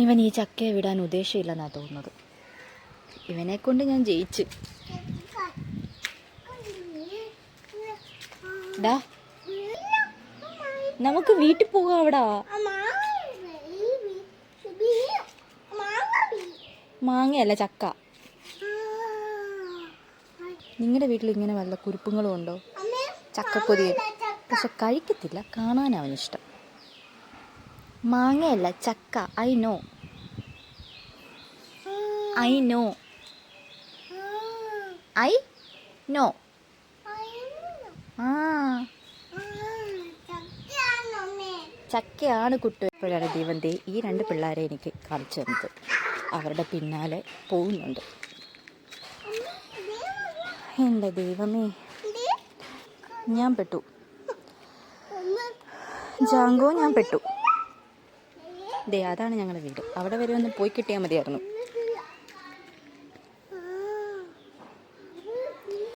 ഇവൻ ഈ ചക്കയെ വിടാൻ ഉദ്ദേശമില്ലെന്നാണ് തോന്നുന്നത്. ഇവനെ കൊണ്ട് ഞാൻ ജയിച്ച്. ഡാ, നമുക്ക് വീട്ടിൽ പോകാം. അവിടെ മാങ്ങയല്ല, ചക്ക. നിങ്ങളുടെ വീട്ടിൽ ഇങ്ങനെ വല്ല കുരുപ്പങ്ങളും ഉണ്ടോ? ചക്കക്കൊതിയ, പക്ഷെ കഴിക്കത്തില്ല, കാണാൻ അവനിഷ്ടം. മാങ്ങയല്ല, ചക്ക. I know. I know. I know. ആ, ചക്കയാണ് കുട്ടു. എപ്പോഴാണ് ദൈവന്തേ ഈ 2 പിള്ളേരെ എനിക്ക് കാണിച്ചു തന്നത്. അവരുടെ പിന്നാലെ പോകുന്നുണ്ട്. എൻ്റെ ദൈവമേ, ഞാൻ പെട്ടു. ജാങ്കോ, ഞാൻ പെട്ടു. ദേ, അതാണ് ഞങ്ങളുടെ വീട്. അവിടെ വരെ ഒന്ന് പോയി കിട്ടിയാൽ മതിയായിരുന്നു.